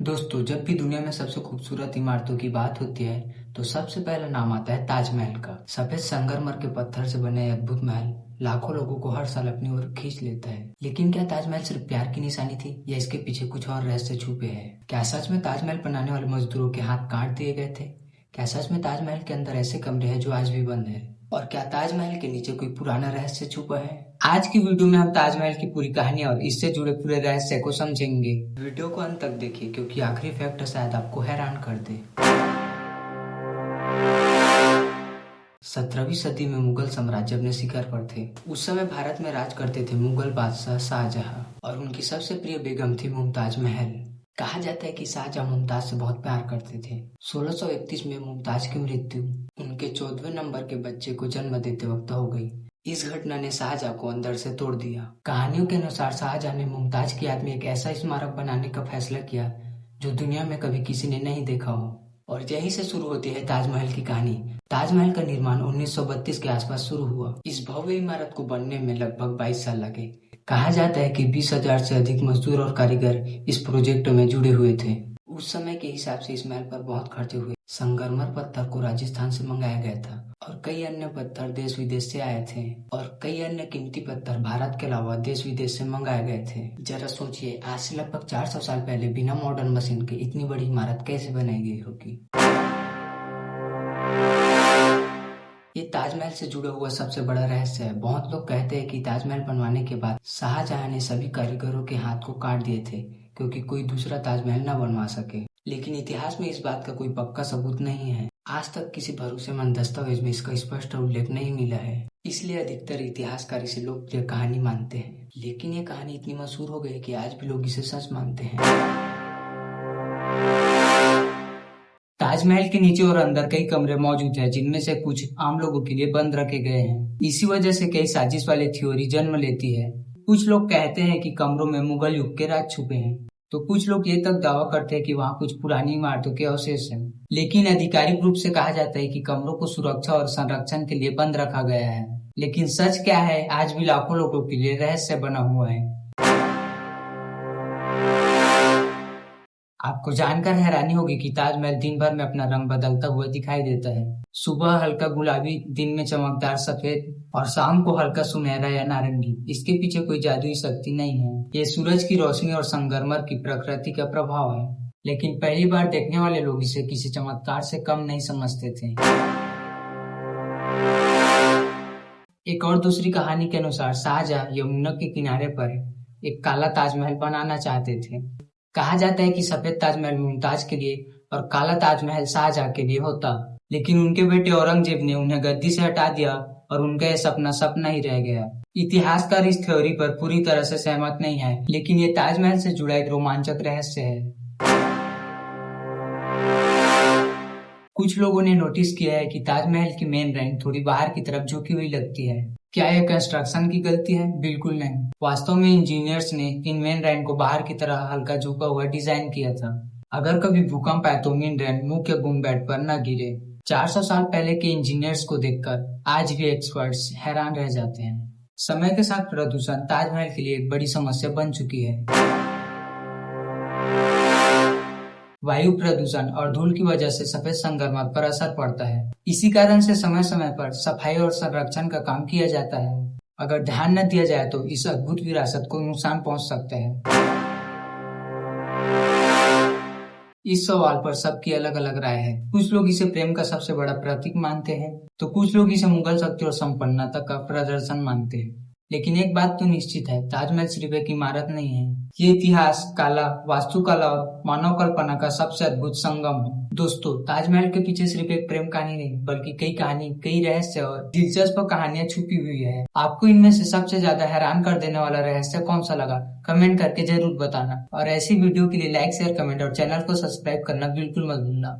दोस्तों, जब भी दुनिया में सबसे खूबसूरत इमारतों की बात होती है तो सबसे पहला नाम आता है ताजमहल का। सफेद संगमरमर के पत्थर से बने अद्भुत महल लाखों लोगों को हर साल अपनी ओर खींच लेता है। लेकिन क्या ताजमहल सिर्फ प्यार की निशानी थी या इसके पीछे कुछ और रहस्य छुपे हैं? क्या सच में ताजमहल बनाने वाले मजदूरों के हाथ काट दिए गए थे? क्या सच में ताजमहल के अंदर ऐसे कमरे हैं जो आज भी बंद है? और क्या ताजमहल के नीचे कोई पुराना रहस्य छुपा है? आज की वीडियो में हम ताजमहल की पूरी कहानी और इससे जुड़े पूरे रहस्य को समझेंगे। वीडियो को अंत तक देखिए क्योंकि आखिरी फैक्ट शायद आपको हैरान कर दे। 17वीं सदी में मुगल साम्राज्य अपने शिखर पर थे। उस समय भारत में राज करते थे मुगल बादशाह शाहजहां और उनकी सबसे प्रिय बेगम थी मुमताज महल। कहा जाता है कि शाहजहां मुमताज से बहुत प्यार करते थे। 1631 में मुमताज की मृत्यु उनके 14वें नंबर के बच्चे को जन्म देते वक्त हो गई। इस घटना ने शाहजहां को अंदर से तोड़ दिया। कहानियों के अनुसार शाहजहां ने मुमताज की याद में एक ऐसा स्मारक बनाने का फैसला किया जो दुनिया में कभी किसी ने नहीं देखा हो। और यहीं से शुरू होती है ताजमहल की कहानी। ताजमहल का निर्माण 1932 के आसपास शुरू हुआ। इस भव्य इमारत को बनने में लगभग 22 साल लगे। कहा जाता है कि 20,000 से अधिक मजदूर और कारीगर इस प्रोजेक्ट में जुड़े हुए थे। उस समय के हिसाब से इस महल पर बहुत खर्चे हुए। संगमरमर पत्थर को राजस्थान से मंगाया गया था और कई अन्य पत्थर देश विदेश से आए थे और कई अन्य कीमती पत्थर भारत के अलावा देश विदेश से मंगाए गए थे। जरा सोचिए, आज से लगभग 400 साल पहले बिना मॉडर्न मशीन के इतनी बड़ी इमारत कैसे बनाई गई होगी। ये ताजमहल से जुड़ा हुआ सबसे बड़ा रहस्य है। बहुत लोग कहते हैं कि ताजमहल बनवाने के बाद शाहजहां ने सभी कारीगरों के हाथ को काट दिए थे क्योंकि कोई दूसरा ताजमहल न बनवा सके। लेकिन इतिहास में इस बात का कोई पक्का सबूत नहीं है। आज तक किसी भरोसेमंद दस्तावेज में इसका स्पष्ट उल्लेख नहीं मिला है। इसलिए अधिकतर इतिहासकार इसे लोकप्रिय कहानी मानते हैं। लेकिन ये कहानी इतनी मशहूर हो गई कि आज भी लोग इसे सच मानते हैं। ताजमहल के नीचे और अंदर कई कमरे मौजूद हैं जिनमें से कुछ आम लोगों के लिए बंद रखे गए हैं। इसी वजह से कई साजिश वाली थ्योरी जन्म लेती है। कुछ लोग कहते हैं कि कमरों में मुगल युग के राज छुपे हैं, तो कुछ लोग ये तक दावा करते हैं कि वहाँ कुछ पुरानी इमारतों के अवशेष हैं। लेकिन आधिकारिक रूप से कहा जाता है कि कमरों को सुरक्षा और संरक्षण के लिए बंद रखा गया है। लेकिन सच क्या है, आज भी लाखों लोगों के लिए रहस्य बना हुआ है। आपको जानकर हैरानी होगी कि ताजमहल दिन भर में अपना रंग बदलता हुआ दिखाई देता है। सुबह हल्का गुलाबी, दिन में चमकदार सफेद और शाम को हल्का सुनहरा या नारंगी। इसके पीछे कोई जादुई शक्ति नहीं है, ये सूरज की रोशनी और संगमरमर की प्रकृति का प्रभाव है। लेकिन पहली बार देखने वाले लोग इसे किसी चमत्कार से कम नहीं समझते थे। एक और दूसरी कहानी के अनुसार शाहजहां यमुना के किनारे पर एक काला ताजमहल बनाना चाहते थे। कहा जाता है कि सफेद ताजमहल मुमताज के लिए और काला ताजमहल शाहजहां के लिए होता, लेकिन उनके बेटे औरंगजेब ने उन्हें गद्दी से हटा दिया और उनका यह सपना सपना ही रह गया। इतिहासकार इस थ्योरी पर पूरी तरह से सहमत नहीं है, लेकिन ये ताजमहल से जुड़ा एक रोमांचक रहस्य है। कुछ लोगों ने नोटिस किया है कि ताजमहल की मेन रैंक थोड़ी बाहर की तरफ झुकी हुई लगती है। क्या यह कंस्ट्रक्शन की गलती है? बिल्कुल नहीं। वास्तव में इंजीनियर्स ने इन मेन रैंक को बाहर की तरह हल्का झुका हुआ डिजाइन किया था। अगर कभी भूकंप आए तो मेन रैंक मुख्य गुंबद पर न गिरे। 400 साल पहले के इंजीनियर्स को देखकर आज भी एक्सपर्ट्स हैरान रह जाते हैं। समय के साथ प्रदूषण ताजमहल के लिए एक बड़ी समस्या बन चुकी है। वायु प्रदूषण और धूल की वजह से सफेद संगमरमर पर असर पड़ता है। इसी कारण से समय समय पर सफाई और संरक्षण का काम किया जाता है। अगर ध्यान न दिया जाए तो इस अद्भुत विरासत को नुकसान पहुंच सकते हैं। इस सवाल पर सबकी अलग अलग राय है। कुछ लोग इसे प्रेम का सबसे बड़ा प्रतीक मानते हैं, तो कुछ लोग इसे मुगल शक्ति और संपन्नता का प्रदर्शन मानते हैं। लेकिन एक बात तो निश्चित है, ताजमहल सिर्फ एक इमारत नहीं है, ये इतिहास, कला, वास्तुकला और मानव कल्पना का सबसे अद्भुत संगम है। दोस्तों, ताजमहल के पीछे सिर्फ एक प्रेम कहानी नहीं बल्कि कई कहानी, कई रहस्य और दिलचस्प कहानियां छुपी हुई है। आपको इनमें से सबसे ज्यादा हैरान कर देने वाला रहस्य कौन सा लगा, कमेंट करके जरूर बताना। और ऐसी वीडियो के लिए लाइक, शेयर, कमेंट और चैनल को सब्सक्राइब करना बिल्कुल मत भूलना।